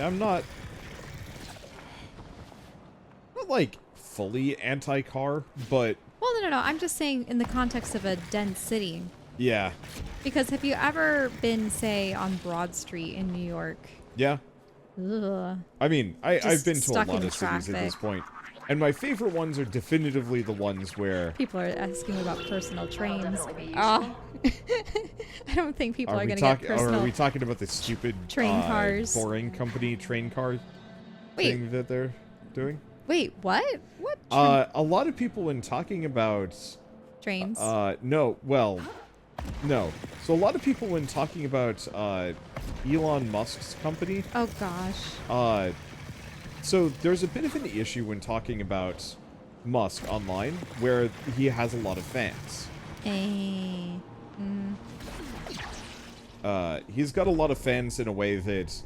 I'm not like fully anti-car, but Well, no. I'm just saying in the context of a dense city. yeah. Because have you ever been, say, on Broad Street in New York? Yeah. Ugh. I mean, I've been to a stuck lot in of cities at this traffic. point, and my favorite ones are definitively the ones where... People are asking about personal trains. Definitely be Oh. I don't think people are going to get Are personal we talking about the stupid train cars. boring company train car thing that they're doing? Wait, what? What? A lot of people when talking about Trains? no, well, no. So a lot of people when talking about Elon Musk's company, Oh gosh. so there's a bit of an issue when talking about Musk online where he has a lot of fans. He's got a lot of fans in a way that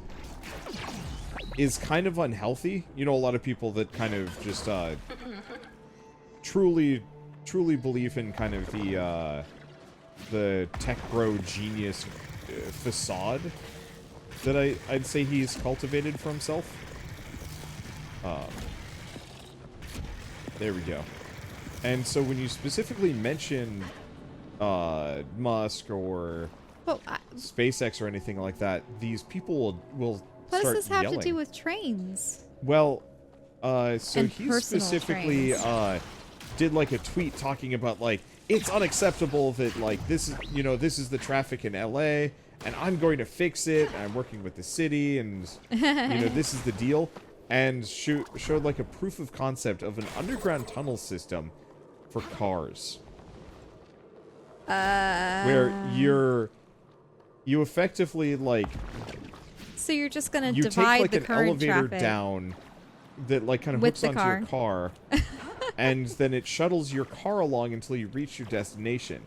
is kind of unhealthy. You know, a lot of people that kind of just truly believe in kind of the tech bro genius facade that I'd say he's cultivated for himself. There we go. And so when you specifically mention Musk or SpaceX or anything like that, these people will What start does this have yelling. to do with trains? Well, so And he personal specifically trains. did like a tweet talking about like it's unacceptable that like this is this is the traffic in LA and I'm going to fix it and I'm working with the city and this is the deal, and showed like a proof of concept of an underground tunnel system for cars where you effectively like So you're just gonna you divide take like the an current elevator traffic down that like kind of with hooks the onto your car and then it shuttles your car along until you reach your destination,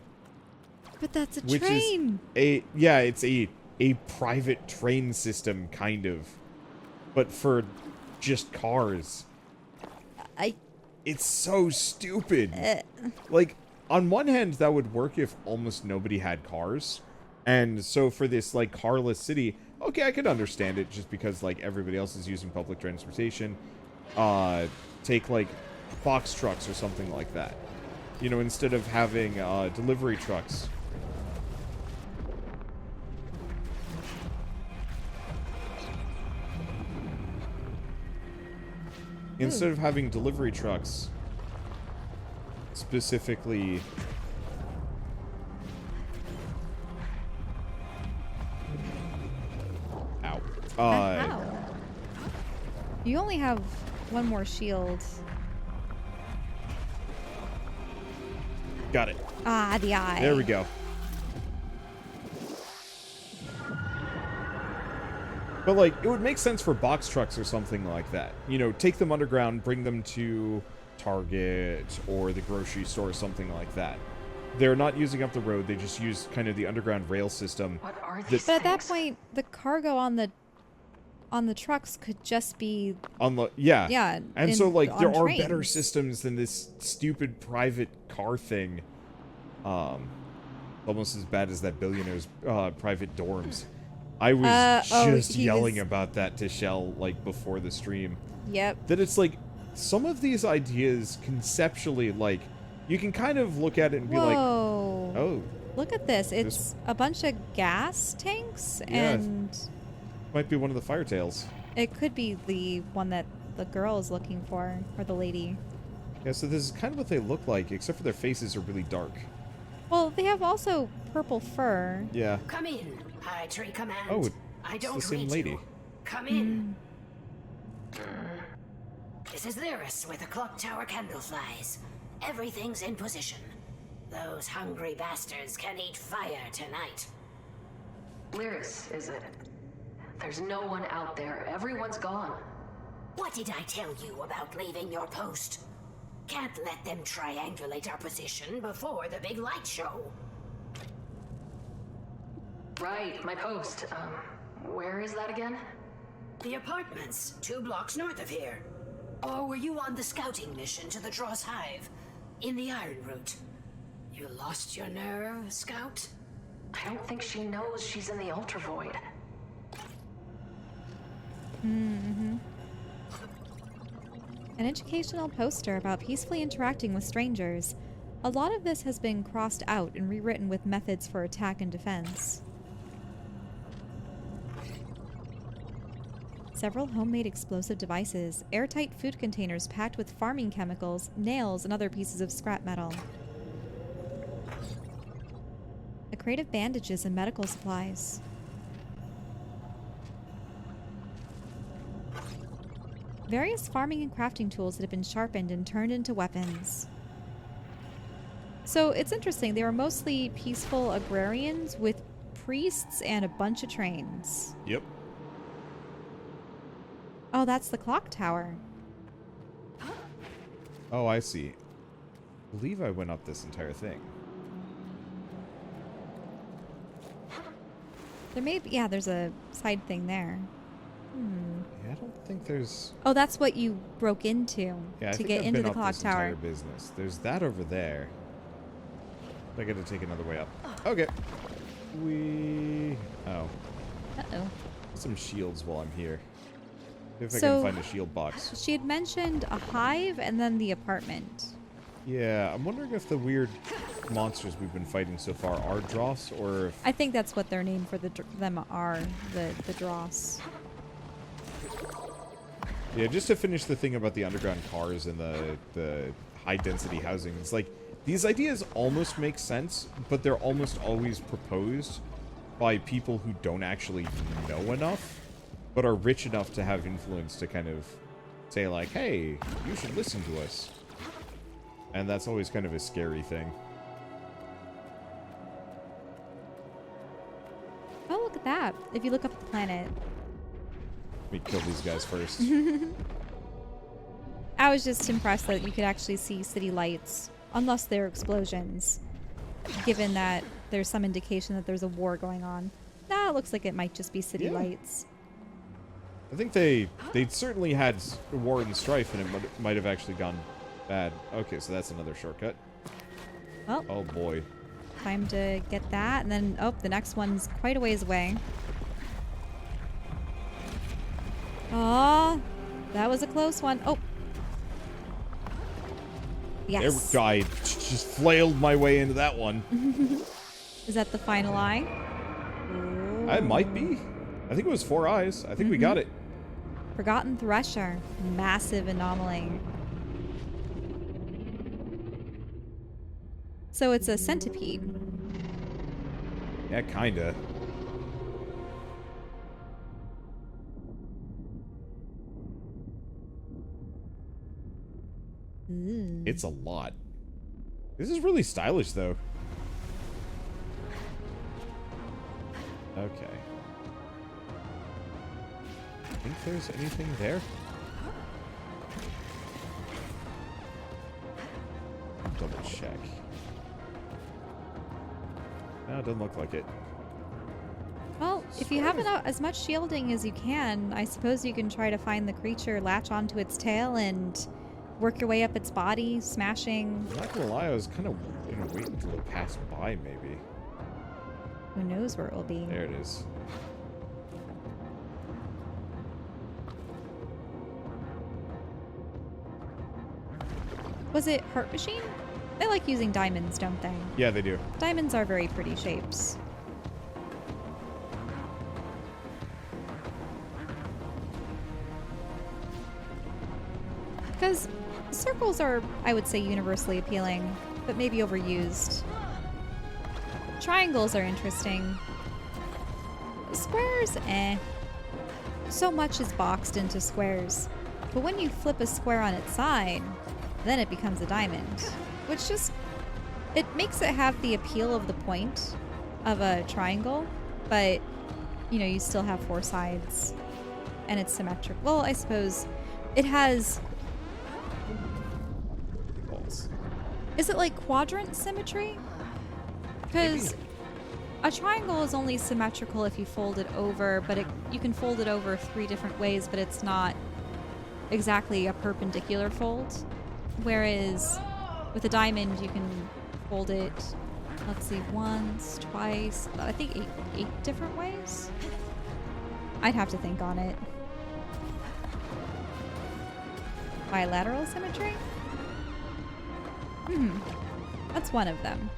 But that's a which train. is it's a private train system kind of, but for just cars. It's so stupid. Like, on one hand, that would work if almost nobody had cars. And so for this, like, carless city, okay, I could understand it just because, like, everybody else is using public transportation. Take, like, box trucks or something like that. You know, instead of having delivery trucks. Instead of having delivery trucks, specifically... Ow. How? You only have one more shield. Got it. Ah, the eye. There we go. But, like, it would make sense for box trucks or something like that. You know, take them underground, bring them to Target or the grocery store or something like that. They're not using up the road, they just use kind of the underground rail system. What are these But at that things? point, the cargo on the trucks could just be Yeah. And so, like, there are better trains. systems than this stupid private car thing. Almost as bad as that billionaire's private dorms. I was just yelling about that to Shell, like, before the stream. Yep. That it's like, some of these ideas, conceptually, like, you can kind of look at it and be like, Whoa. oh. Look at this. It's a bunch of gas tanks, Yeah. and Might be one of the firetails. it could be the one that the girl is looking for, or the lady. Yeah, so this is kind of what they look like, except for their faces are really dark. Well, they have also purple fur. Yeah. Come in, High Tree Command. Oh, I it's don't the same read lady. you. Come in. This is Lyris with the clock tower candleflies. Everything's in position. Those hungry bastards can eat fire tonight. Lyris, is it? There's no one out there. Everyone's gone. What did I tell you about leaving your post? Can't let them triangulate our position before the big light show. Right, my post. Where is that again? The apartments, 2 blocks north of here. Or were you on the scouting mission to the Dross Hive, in the Iron Route? You lost your nerve, Scout? I don't think she knows she's in the Ultravoid. An educational poster about peacefully interacting with strangers. A lot of this has been crossed out and rewritten with methods for attack and defense. Several homemade explosive devices, airtight food containers packed with farming chemicals, nails, and other pieces of scrap metal. A crate of bandages and medical supplies. Various farming and crafting tools that have been sharpened and turned into weapons. So it's interesting, they were mostly peaceful agrarians with priests and a bunch of trains. Yep. Oh, that's the clock tower. Oh, I see. I believe I went up this entire thing. There may be, yeah, there's a side thing there. Yeah, I don't think there's... Oh, that's what you broke into Yeah, to get into the clock tower. Entire business. There's that over there. I got to take another way up. Okay. Oh. Uh-oh. Some shields while I'm here. See if I So- can find a shield box. She had mentioned a hive and then the apartment. Yeah, I'm wondering if the weird monsters we've been fighting so far are dross, or if... I think that's what their name for them are, the dross. Yeah, just to finish the thing about the underground cars and the high-density housing. It's like, these ideas almost make sense, but they're almost always proposed by people who don't actually know enough, but are rich enough to have influence to kind of say, like, hey, you should listen to us. And that's always kind of a scary thing. Oh, look at that. If you look up at the planet. Let me kill these guys first. I was just impressed that you could actually see city lights, unless they're explosions, given that there's some indication that there's a war going on. Nah, it looks like it might just be city lights. I think they certainly had war and strife, and it might have actually gone bad. Okay, so that's another shortcut. Well, Oh boy. time to get that, and then, oh, the next one's quite a ways away. Aw, that was a close one. Oh. Yes. There, I just flailed my way into that one. Is that the final eye? It might be. I think it was 4 eyes. I think we got it. Forgotten thresher. Massive anomaly. So it's a centipede. Yeah, kinda. It's a lot. This is really stylish, though. Okay. Think there's anything there? Double check. No, it doesn't look like it. Well, if you have as much shielding as you can, I suppose you can try to find the creature, latch onto its tail, and work your way up its body, smashing. I'm not gonna lie, I was kind of gonna wait until it passed by, maybe. Who knows where it will be. There it is. Was it Heart Machine? They like using diamonds, don't they? Yeah, they do. Diamonds are very pretty shapes. Because circles are, I would say, universally appealing, but maybe overused. Triangles are interesting. Squares, eh. So much is boxed into squares. But when you flip a square on its side, then it becomes a diamond. Which just, it makes it have the appeal of the point of a triangle, but, you know, you still have 4 sides. And it's symmetric. Well, I suppose it has... Is it like quadrant symmetry? Because a triangle is only symmetrical if you fold it over, but you can fold it over 3 different ways, but it's not exactly a perpendicular fold. Whereas with a diamond, you can fold it, let's see, once, twice, I think 8 different ways? I'd have to think on it. bilateral symmetry? Hmm. That's one of them.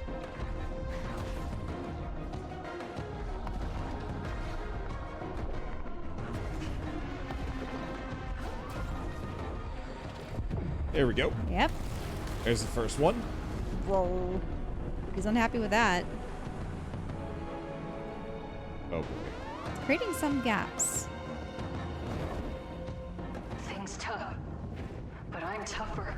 There we go. Yep. There's the first one. Roll. He's unhappy with that. Oh boy. It's creating some gaps. Things tough, but I'm tougher.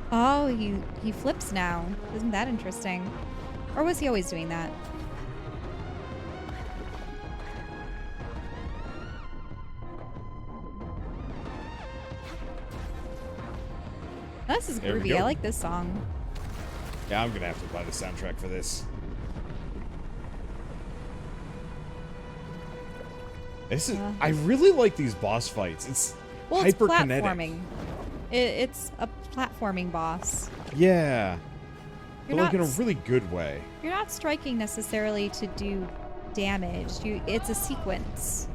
Oh, he flips now. Isn't that interesting? Or was he always doing that? This is There we groovy. go. I like this song. Yeah, I'm gonna have to buy the soundtrack for this. This is. I really like these boss fights. It's Well, it's hyper-kinetic. platforming. It's a platforming boss. Yeah, You're but like in a not really good way. You're not striking necessarily to do damage. It's a sequence.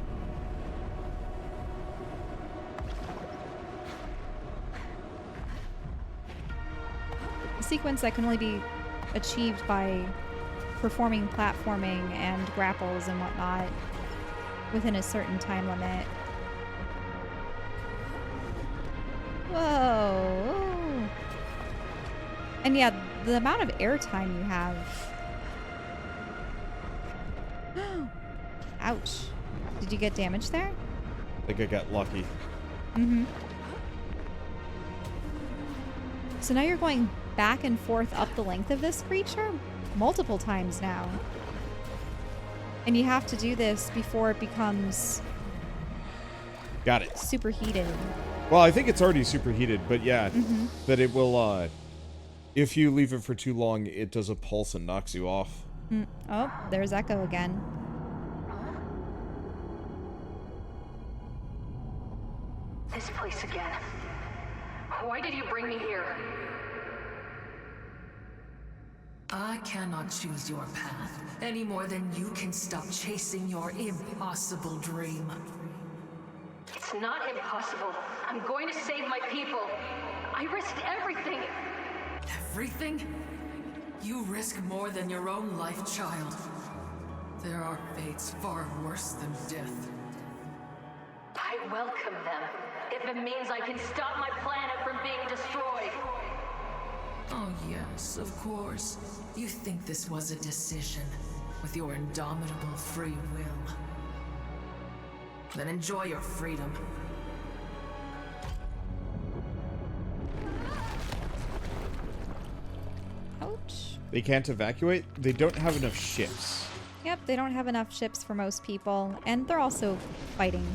A sequence that can only be achieved by performing platforming and grapples and whatnot within a certain time limit. Whoa. And yeah, the amount of airtime you have. Ouch. Did you get damage there? I think I got lucky. Mm-hmm. So now you're going back and forth up the length of this creature multiple times now. And you have to do this before it becomes Got it. superheated. Well, I think it's already superheated, but yeah, that it will, if you leave it for too long, it does a pulse and knocks you off. Oh, there's Echo again. This place again. Why did you bring me here? I cannot choose your path any more than you can stop chasing your impossible dream. It's not impossible. I'm going to save my people. I risked everything. Everything? You risk more than your own life, child. There are fates far worse than death. I welcome them, if it means I can stop my planet from being destroyed. Oh yes, of course. You think this was a decision, with your indomitable free will. Then enjoy your freedom. Ouch. They can't evacuate? They don't have enough ships. Yep, they don't have enough ships for most people, and they're also fighting.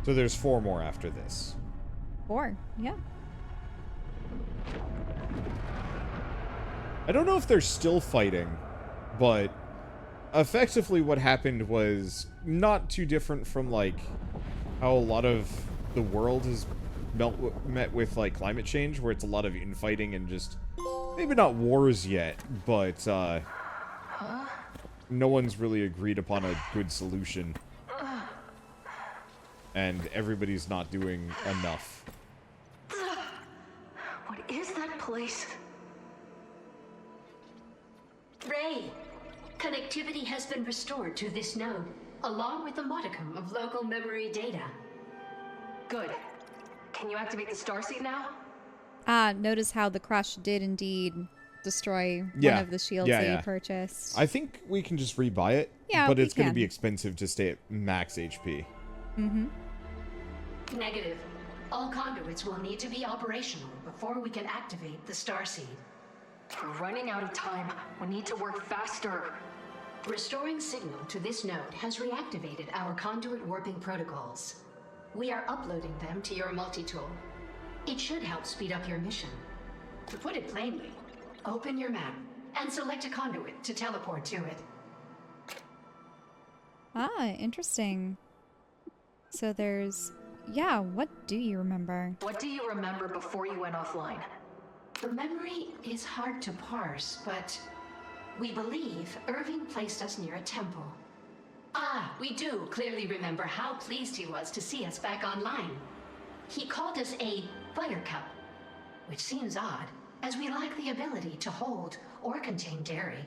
So there's 4 more after this. 4, yeah. I don't know if they're still fighting, but effectively what happened was not too different from, like, how a lot of the world has met with, like, climate change, where it's a lot of infighting and just, maybe not wars yet, but, no one's really agreed upon a good solution. And everybody's not doing enough. What is that place? Ray, connectivity has been restored to this node, along with a modicum of local memory data. Good. Can you activate the starseed now? Notice how the crush did indeed destroy Yeah. one of the shields Yeah, that yeah. you purchased. I think we can just rebuy it, Yeah, but we it's going to can. be expensive to stay at max HP. Mm-hmm. Negative. All conduits will need to be operational before we can activate the starseed. We're running out of time. We need to work faster. Restoring signal to this node has reactivated our conduit warping protocols. We are uploading them to your multi-tool. It should help speed up your mission. To put it plainly, open your map and select a conduit to teleport to it. Ah, interesting. So there's Yeah, what do you remember? What do you remember before you went offline? The memory is hard to parse, but we believe Irving placed us near a temple. Ah, we do clearly remember how pleased he was to see us back online. He called us a buttercup, which seems odd, as we lack the ability to hold or contain dairy.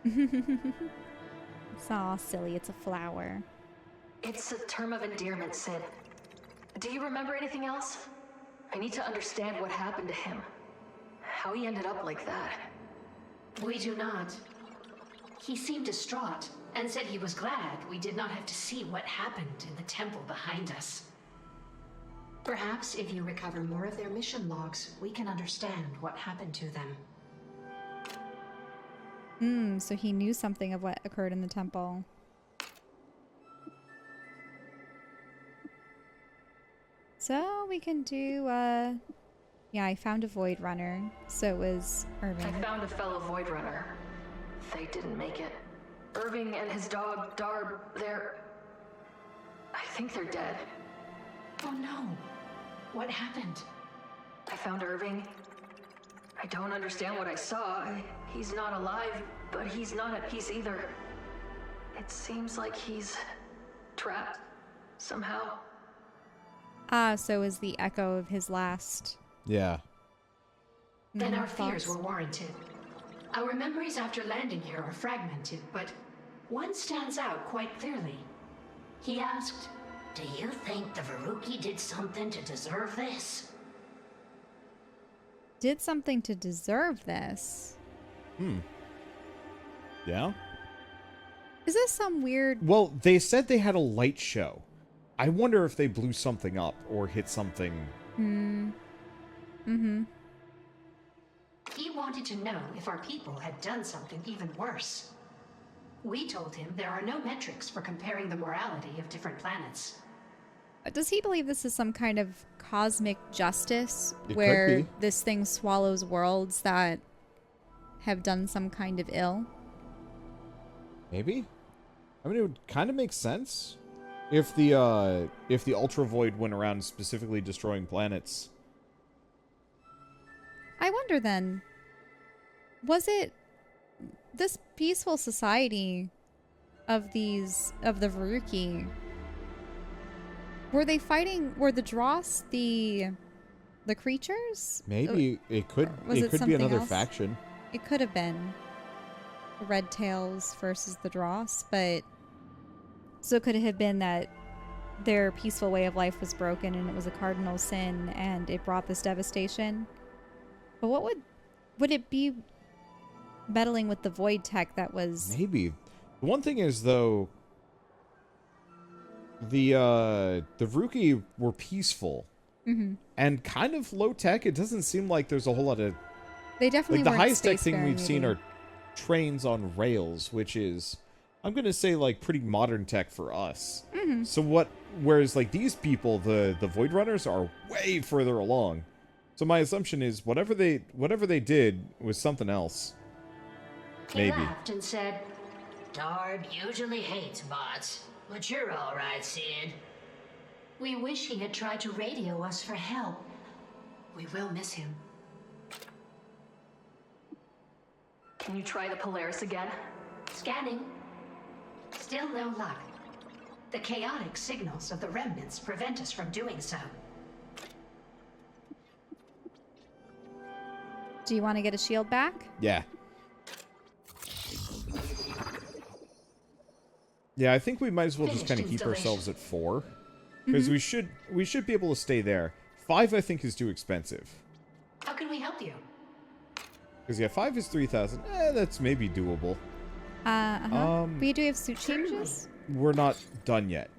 It's all silly, it's a flower. It's a term of endearment, Sid. Do you remember anything else? I need to understand what happened to him. How he ended up like that. We do not. He seemed distraught and said he was glad we did not have to see what happened in the temple behind us. Perhaps if you recover more of their mission logs, we can understand what happened to them. So he knew something of what occurred in the temple. So we can do, yeah, I found a Voidrunner. So it was Irving. I found a fellow Voidrunner. They didn't make it. Irving and his dog, Darb, I think they're dead. Oh no. What happened? I found Irving. I don't understand what I saw. He's not alive, but he's not at peace either. It seems like he's trapped somehow. Ah, so is the echo of his last. Yeah. Then our fears thoughts? were warranted. Our memories after landing here are fragmented, but one stands out quite clearly. He asked, "Do you think the Veruki did something to deserve this?" Did something to deserve this. Yeah? Is this some weird... Well, they said they had a light show. I wonder if they blew something up or hit something. He wanted to know if our people had done something even worse. We told him there are no metrics for comparing the morality of different planets. Does he believe this is some kind of cosmic justice It could where be. this thing swallows worlds that have done some kind of ill? Maybe? I mean, it would kind of make sense if the Ultravoid went around specifically destroying planets. I wonder then, was it this peaceful society of the Veruki? Were they fighting? Were the Dross the creatures? Maybe it could. Was It it could be something another else? faction. It could have been the Red Tails versus the Dross, but so could it have been that their peaceful way of life was broken and it was a cardinal sin and it brought this devastation? But what would it be meddling with the void tech that was... Maybe. The one thing is, though, the Veruki were peaceful and kind of low tech. It doesn't seem like there's a whole lot of... They definitely Like, the weren't highest tech thing spacefaring, we've seen maybe. are trains on rails, which is, I'm going to say, like, pretty modern tech for us. So whereas, like, these people, the Voidrunners, are way further along. So my assumption is whatever they did was something else. He Maybe. laughed and said, "Darb usually hates bots, but you're all right, Sid. We wish he had tried to radio us for help. We will miss him." Can you try the Polaris again? Scanning. Still no luck. The chaotic signals of the remnants prevent us from doing so. Do you want to get a shield back? Yeah. Yeah, I think we might as well just kind of Finished keep ourselves installation. at 4. Because we should be able to stay there. 5, I think, is too expensive. How can we help you? Because, yeah, 5 is 3,000. That's maybe doable. We do have suit changes? We're not done yet.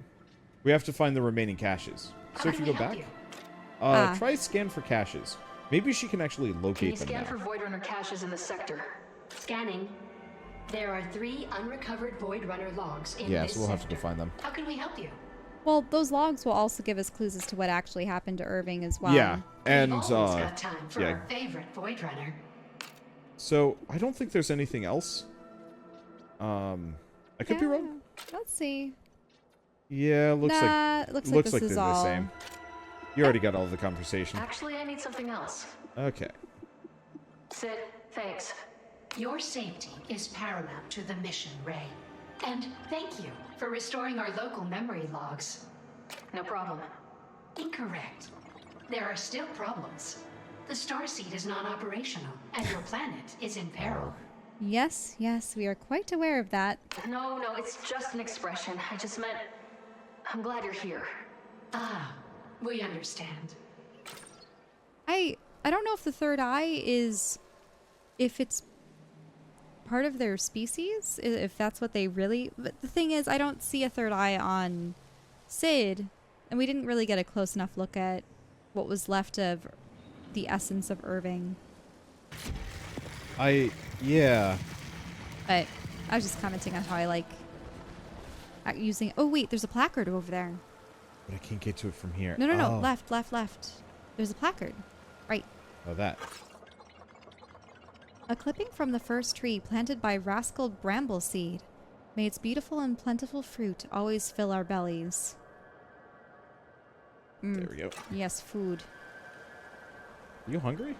We have to find the remaining caches. So How if can you we go help back, you? try scan for caches. Maybe she can actually Can you locate them scan now. for Voidrunner caches in the sector? Scanning. There are 3 unrecovered Voidrunner logs in Yeah, this so we'll have to sector. find them. How can we help you? Well, those logs will also give us clues as to what actually happened to Irving as well. Yeah, and We've always got time for yeah. our favorite Voidrunner. So I don't think there's anything else. I could be wrong. Let's see. Yeah, looks Nah, like looks like this they're is the all same. You already got all the conversation. Actually, I need something else. Okay. Sid, thanks. Your safety is paramount to the mission, Ray. And thank you for restoring our local memory logs. No problem. Incorrect. There are still problems. The starseed is non-operational, and your planet is in peril. Yes, we are quite aware of that. No, it's just an expression. I just meant... I'm glad you're here. Ah, we understand. I don't know if the third eye is... if it's part of their species, if that's what they really... But the thing is, I don't see a third eye on Sid, and we didn't really get a close enough look at what was left of the essence of Irving. Yeah. But I was just commenting on how I like using... Oh, wait, there's a placard over there. But I can't get to it from here. No, Oh. left. There's a placard. Right. Oh, that. A clipping from the first tree planted by Rascal Brambleseed. May its beautiful and plentiful fruit always fill our bellies. There we go. Yes, food. Are you hungry?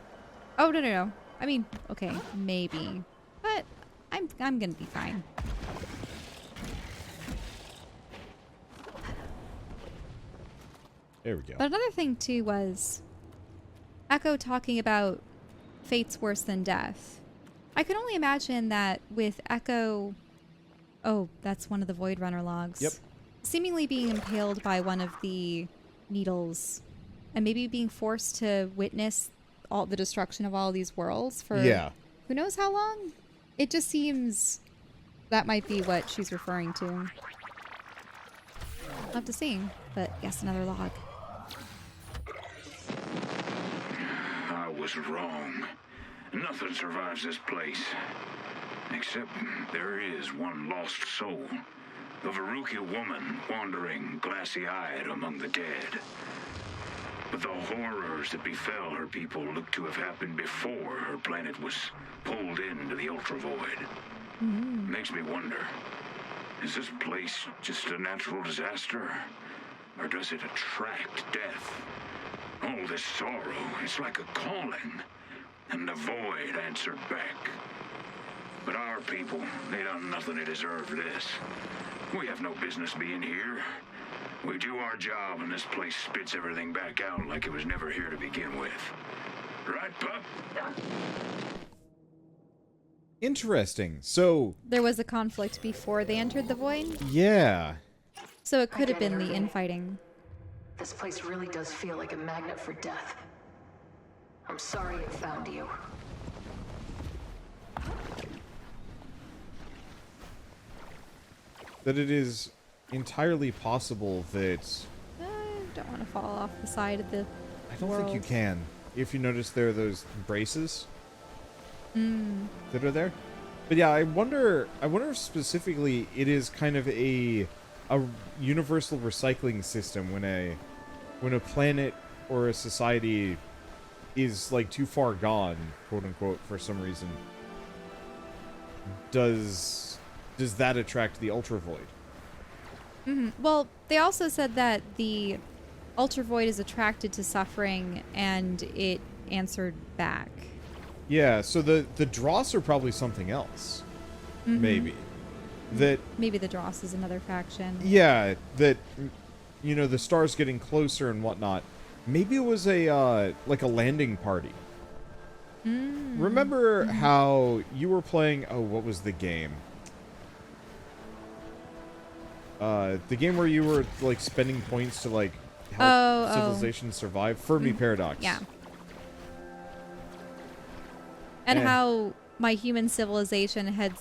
Oh, no. I mean, okay, maybe. But I'm gonna be fine. There we go. But another thing, too, was Echo talking about fate's worse than death. I can only imagine that with Echo... Oh, that's one of the Voidrunner logs. Yep. Seemingly being impaled by one of the needles and maybe being forced to witness all the destruction of all these worlds for who knows how long. It just seems that might be what she's referring to. I'll have to see, but yes, another log. I was wrong. Nothing survives this place. Except there is one lost soul. A Veruca woman wandering glassy-eyed among the dead. But the horrors that befell her people look to have happened before her planet was pulled into the Ultravoid. Makes me wonder, is this place just a natural disaster? Or does it attract death? Oh, this sorrow, it's like a calling. And the void answered back. But our people, they done nothing to deserve this. We have no business being here. We do our job and this place spits everything back out like it was never here to begin with. Right, pup? Interesting. So... There was a conflict before they entered the void, Yeah. so it could have been the infighting. This place really does feel like a magnet for death. I'm sorry it found you. That it is entirely possible that... I don't want to fall off the side of the I don't world. think you can. If you notice there are those braces that are there. But yeah, I wonder if specifically it is kind of a universal recycling system when a planet or a society is like too far gone, quote unquote, for some reason. Does that attract the Ultravoid? Well, they also said that the Ultravoid is attracted to suffering, and it answered back. Yeah, so the Dross are probably something else. Maybe. That... Maybe the Dross is another faction. Yeah, that, you know, the stars getting closer and whatnot. Maybe it was a, like a landing party. Remember how you were playing... Oh, what was the game? The game where you were, like, spending points to, like, help civilization survive? Fermi Paradox. Yeah. And how my human civilization had...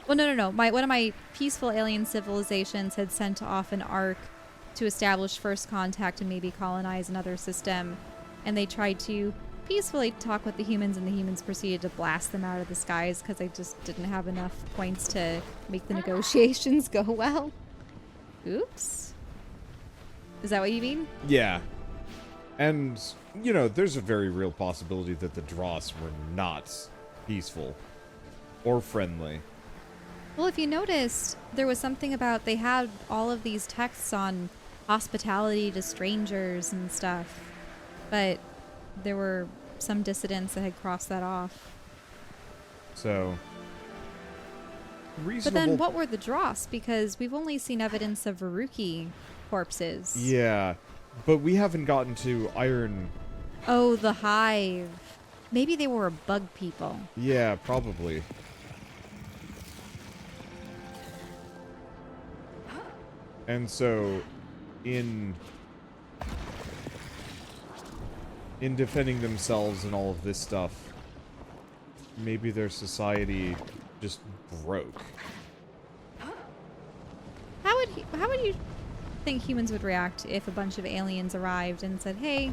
Well, no. One of my peaceful alien civilizations had sent off an ark to establish first contact and maybe colonize another system. And they tried to peacefully talk with the humans, and the humans proceeded to blast them out of the skies because they just didn't have enough points to make the negotiations go well. Oops. Is that what you mean? Yeah. And, you know, there's a very real possibility that the Dross were not peaceful or friendly. Well, if you noticed, there was something about they had all of these texts on hospitality to strangers and stuff. but there were some dissidents that had crossed that off. So, reasonable. But then what were the dross? Because we've only seen evidence of Veruki corpses. Yeah, but we haven't gotten to Iron. Oh, the Hive. Maybe they were bug people. Yeah, probably. And so, in defending themselves and all of this stuff, maybe their society just broke. How would you think humans would react if a bunch of aliens arrived and said, "Hey,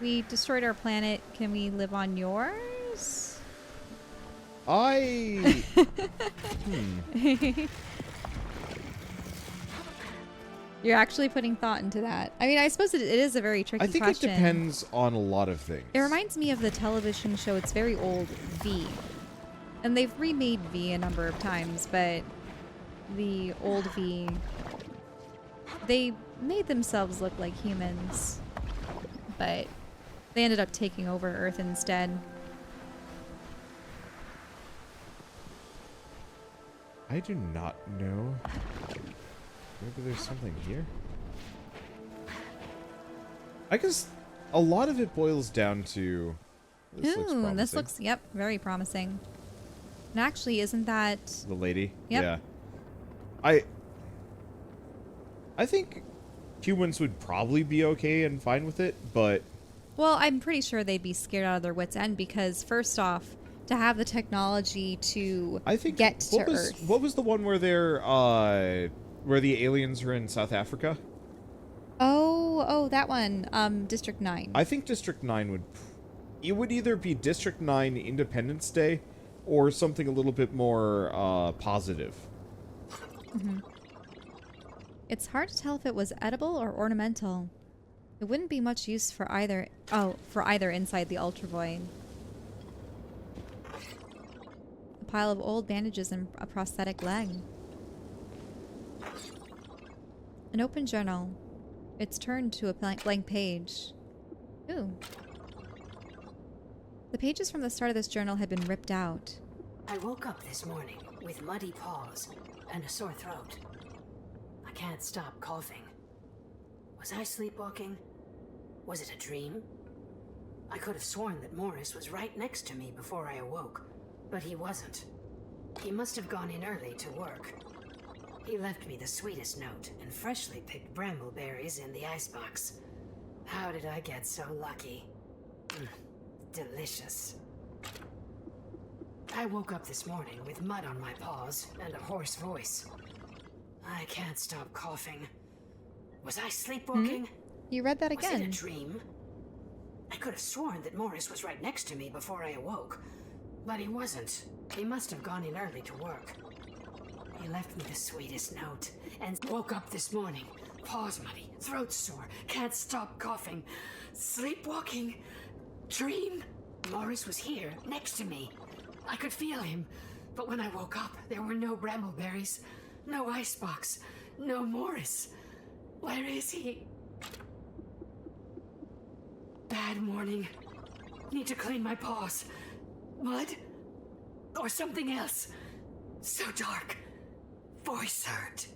we destroyed our planet. Can we live on yours?" You're actually putting thought into that. I mean, I suppose it is a very tricky question. I think it depends on a lot of things. It reminds me of the television show, it's very old, V. And they've remade V a number of times, but the old V, they made themselves look like humans, but they ended up taking over Earth instead. I do not know. Maybe there's something here. I guess a lot of it boils down to this looks promising. This looks, yep, very promising. And actually, isn't that The lady? Yep. Yeah. I think humans would probably be okay and fine with it, but well, I'm pretty sure they'd be scared out of their wits' end because first off, to have the technology to get to Earth. What was the one where where the aliens were in South Africa? Oh, that one. District 9. I think District 9 would... It would either be District 9 Independence Day or something a little bit more positive. Mm-hmm. It's hard to tell if it was edible or ornamental. It wouldn't be much use for either... Oh, for either inside the Ultravoid. A pile of old bandages and a prosthetic leg. An open journal. It's turned to a blank page. Ooh. The pages from the start of this journal had been ripped out. I woke up this morning with muddy paws and a sore throat. I can't stop coughing. Was I sleepwalking? Was it a dream? I could have sworn that Morris was right next to me before I awoke, but he wasn't. He must have gone in early to work. He left me the sweetest note and freshly picked brambleberries in the icebox. How did I get so lucky? Delicious. I woke up this morning with mud on my paws and a hoarse voice. I can't stop coughing. Was I sleepwalking? You read that again. Was it a dream? I could have sworn that Morris was right next to me before I awoke, but he wasn't. He must have gone in early to work. He left me the sweetest note and woke up this morning. Paws muddy, throat sore, can't stop coughing. Sleepwalking? Dream? Morris was here, next to me. I could feel him, but when I woke up, there were no brambleberries, no icebox, no Morris. Where is he? Bad morning. Need to clean my paws. Mud? Or something else. So dark. Voice hurt.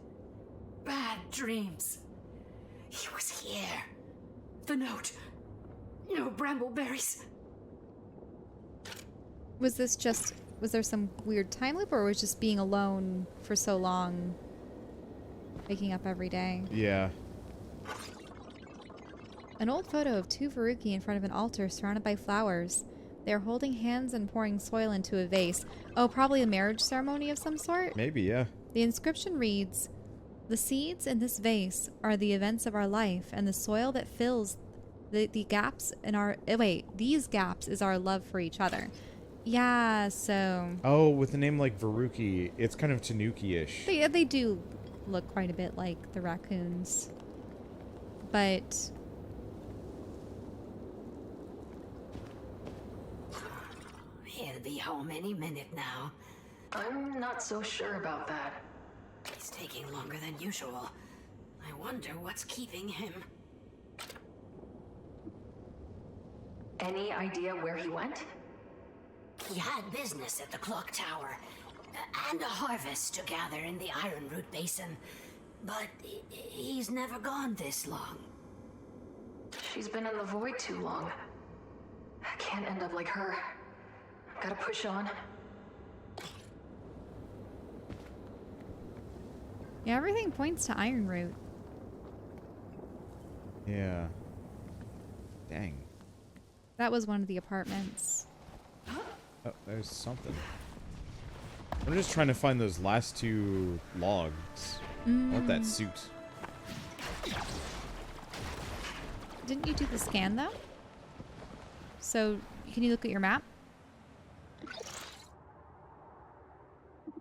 Bad dreams. He was here. The note. No brambleberries. Was there some weird time loop, or was just being alone for so long, waking up every day? Yeah. An old photo of two Veruki in front of an altar surrounded by flowers. They are holding hands and pouring soil into a vase. Oh, probably a marriage ceremony of some sort? Maybe, yeah. The inscription reads, "The seeds in this vase are the events of our life, and the soil that fills the gaps in our... these gaps is our love for each other." Yeah, so... Oh, with a name like Veruki, it's kind of Tanuki-ish. They do look quite a bit like the raccoons. But... He'll be home any minute now. I'm not so sure about that. He's taking longer than usual. I wonder what's keeping him. Any idea where he went? He had business at the clock tower, and a harvest to gather in the Iron Root Basin, but he's never gone this long. She's been in the void too long. I can't end up like her. Gotta push on. Yeah, everything points to Iron Root. Yeah. Dang. That was one of the apartments. Oh, there's something. I'm just trying to find those last 2 logs. I want that suit. Didn't you do the scan though? So can you look at your map?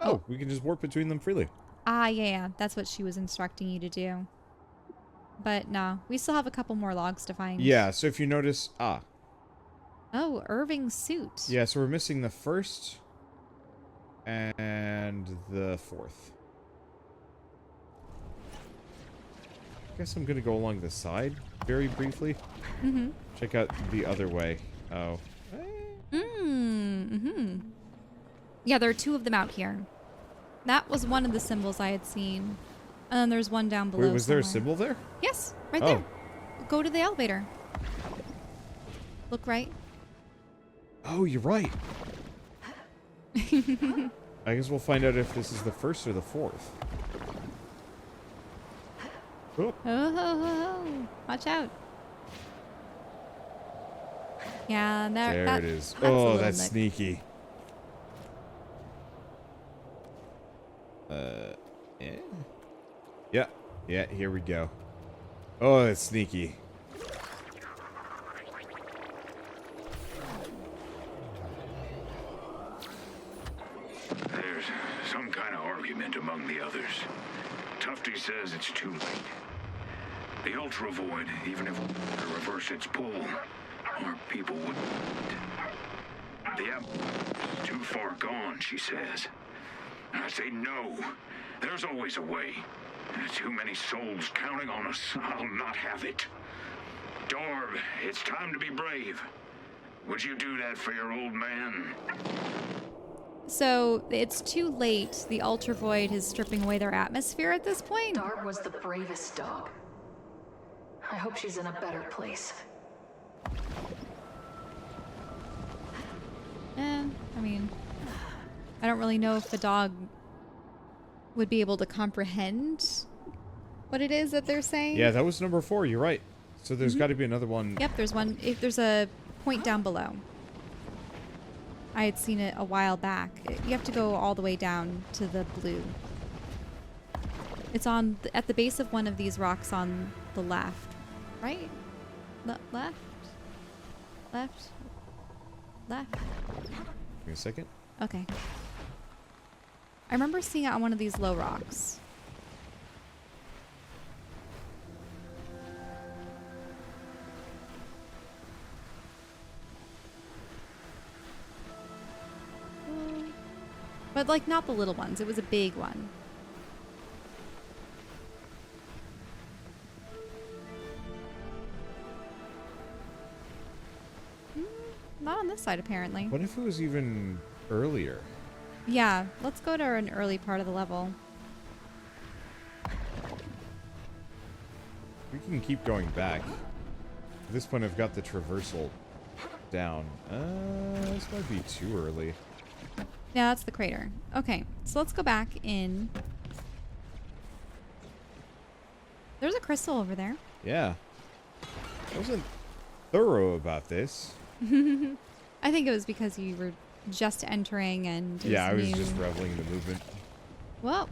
Oh, we can just warp between them freely. Ah, yeah, that's what she was instructing you to do. But no, we still have a couple more logs to find. Yeah, so if you notice... Oh, Irving's suit. Yeah, so we're missing the 1st and the 4th. I guess I'm going to go along the side very briefly. Mm-hmm. Check out the other way. Oh. Mm-hmm. Yeah, there are 2 of them out here. That was one of the symbols I had seen. And then there's one down below. Wait, was there a somewhere. symbol there? Yes, right Oh. there. Go to the elevator. Look right. Oh, you're right. I guess we'll find out if this is the 1st or the 4th. Oh. Oh. Watch out. Yeah, There it is. That's Oh, that's nook. sneaky. Yeah. Yeah, here we go. Oh, that's sneaky. There's some kind of argument among the others. Tufty says it's too late. The Ultravoid, even if it could reverse its pull, our people would... The app is too far gone, she says. I say no. There's always a way. Too many souls counting on us. I'll not have it. Dorb, it's time to be brave. Would you do that for your old man? So it's too late. The Ultravoid is stripping away their atmosphere at this point. Darb was the bravest dog. I hope she's in a better place. I mean, I don't really know if the dog would be able to comprehend what it is that they're saying. Yeah, that was number 4. You're right. So there's got to be another one. Yep, there's one. If there's a point down below. I had seen it a while back. You have to go all the way down to the blue. It's on at the base of one of these rocks on the left. Right? Left? Left? Left? Give me a second. Okay. I remember seeing it on one of these low rocks. But like not the little ones. It was a big one. Not on this side apparently. What if it was even earlier? Yeah, let's go to an early part of the level. We can keep going back. At this point, I've got the traversal down. This might be too early. Yeah, that's the crater. Okay, so let's go back in. There's a crystal over there. Yeah. I wasn't thorough about this. I think it was because you were just entering and it Yeah, I was new. just reveling in the movement. Well,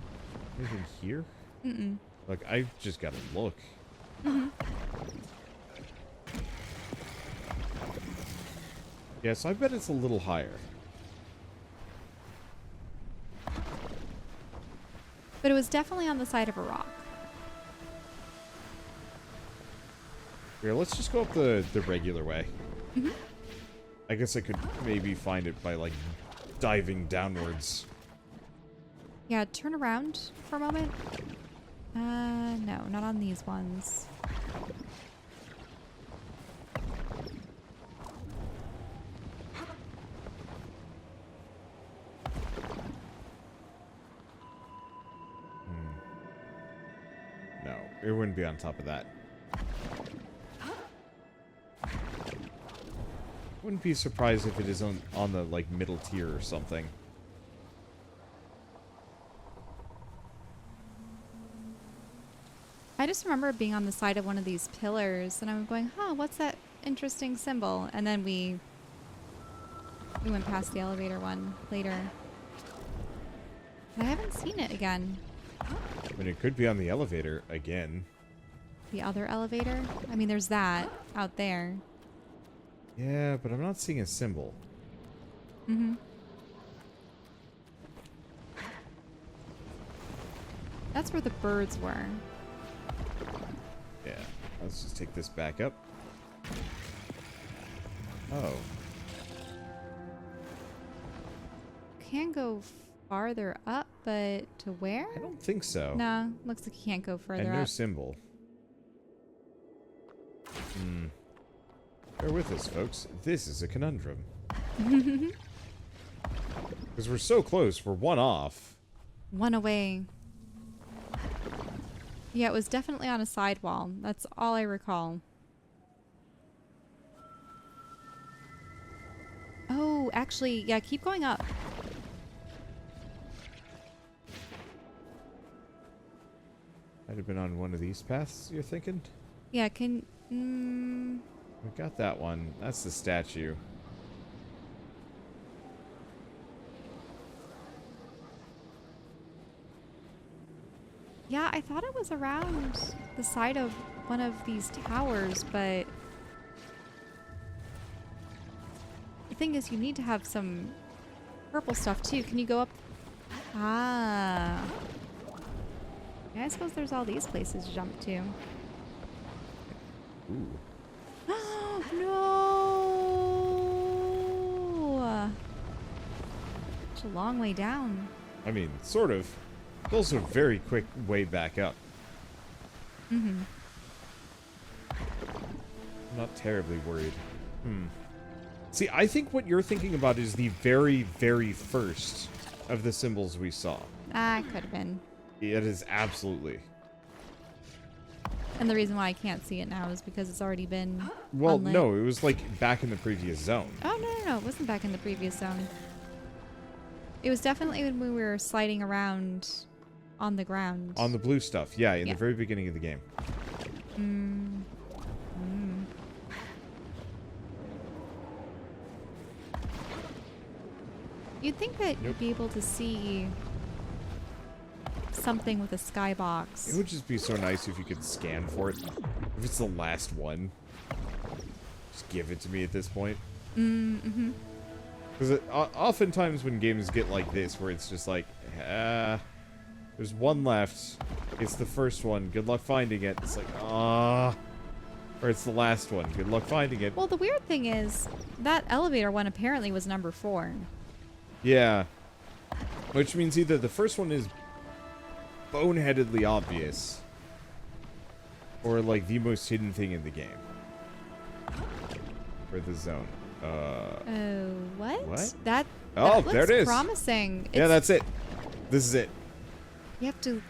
Anything here? mm-mm. Like, I've just got to look. Yeah, so I bet it's a little higher. But it was definitely on the side of a rock. Here, let's just go up the regular way. I guess I could maybe find it by, like, diving downwards. Yeah, turn around for a moment. No, not on these ones. it wouldn't be on top of that. Wouldn't be surprised if it is on the, like, middle tier or something. I just remember being on the side of one of these pillars, and I was going, huh, what's that interesting symbol? And then we went past the elevator one later. But I haven't seen it again. I mean, it could be on the elevator again. The other elevator? I mean, there's that out there. Yeah, but I'm not seeing a symbol. Mm-hmm. That's where the birds were. Yeah, let's just take this back up. Oh. Can go farther up, but to where? I don't think so. No, looks like you can't go further And no up. symbol. Hmm. Bear with us, folks. This is a conundrum. Because we're so close. We're one off. One away. Yeah, it was definitely on a sidewall. That's all I recall. Oh, actually, yeah, keep going up. Might have been on one of these paths, you're thinking? Yeah, can... We got that one. That's the statue. Yeah, I thought it was around the side of one of these towers, but... The thing is, you need to have some purple stuff, too. Can you go up? Ah. Yeah, I suppose there's all these places to jump to. Ooh. No! It's a long way down. I mean, sort of. It's also a very quick way back up. Mm-hmm. I'm not terribly worried. See, I think what you're thinking about is the very, very first of the symbols we saw. Ah, it could have been. It is absolutely. And the reason why I can't see it now is because it's already been Well, unlit. no, it was like back in the previous zone. Oh, no. It wasn't back in the previous zone. It was definitely when we were sliding around on the ground. On the blue stuff, yeah, in the very beginning of the game. You'd think that you'd be able to see something with a skybox. It would just be so nice if you could scan for it. If it's the last one. Just give it to me at this point. Mm-hmm. Because oftentimes when games get like this, where it's just like, there's one left. It's the first one. Good luck finding it. It's like, or it's the last one. Good luck finding it. Well, the weird thing is, that elevator one apparently was number 4. Yeah. Which means either the first one is boneheadedly obvious, or like the most hidden thing in the game. Or the zone. Oh, what? What? That Oh, looks there it is. promising. Yeah, that's it. This is it. You have to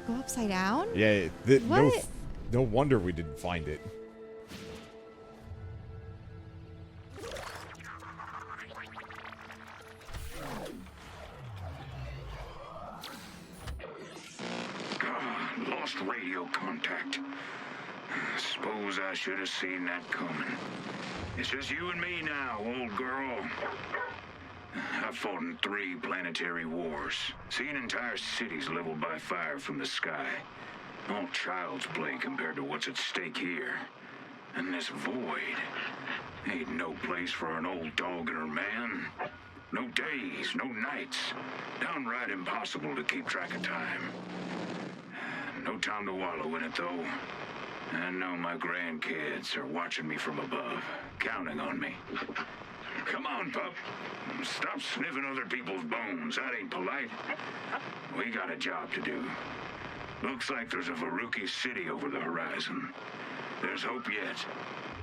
go upside down? Yeah, What? no wonder we didn't find it. Lost radio contact. Suppose I should have seen that coming. It's just you and me now, old girl. I've fought in 3 planetary wars, seen entire cities leveled by fire from the sky. All child's play compared to what's at stake here. And this void ain't no place for an old dog and her man. No days, no nights. Downright impossible to keep track of time. No time to wallow in it, though. I know my grandkids are watching me from above, counting on me. Come on, pup. Stop sniffing other people's bones. That ain't polite. We got a job to do. Looks like there's a Varuki city over the horizon. There's hope yet.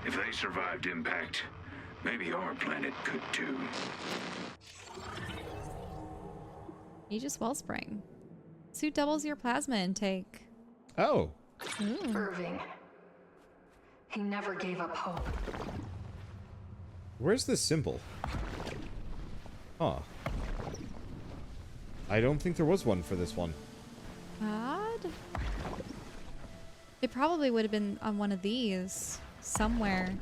If they survived impact, maybe our planet could too. Aegis Wellspring. Suit doubles your plasma intake. Oh, Irving. He never gave up hope. Where's the symbol? Huh. I don't think there was one for this one. Odd. It probably would have been on one of these somewhere.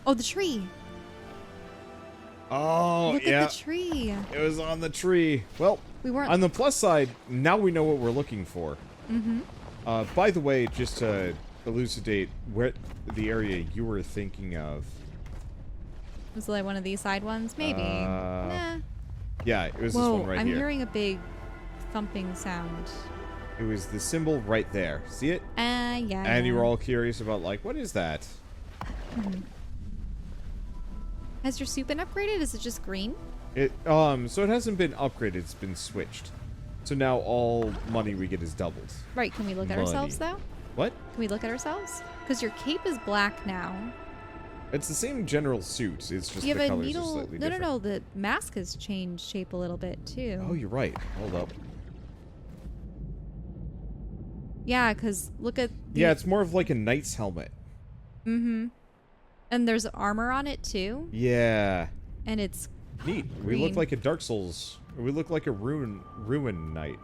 Oh, the tree. Oh, Look yeah. at the tree. It was on the tree. Well, We weren't. on the plus side, now we know what we're looking for. Mm-hmm. By the way, just to elucidate where the area you were thinking of. Was it like one of these side ones? Maybe. Nah. Yeah, it was Whoa, this one right I'm here. hearing a big thumping sound. It was the symbol right there. See it? Yeah. And you were all curious about, like, what is that? Has your suit been upgraded? Is it just green? So it hasn't been upgraded, it's been switched. So now all money we get is doubled. Right, can we look at ourselves, though? What? Can we look at ourselves? Because your cape is black now. It's the same general suit, it's just You the have a colors are needle... slightly No, different. no, the mask has changed shape a little bit, too. Oh, you're right. Hold up. Yeah, because look at... Yeah, it's more of like a knight's helmet. Mm-hmm. And there's armor on it, too. Yeah. And it's Neat. green. We look like a Dark Souls. We look like a ruin knight.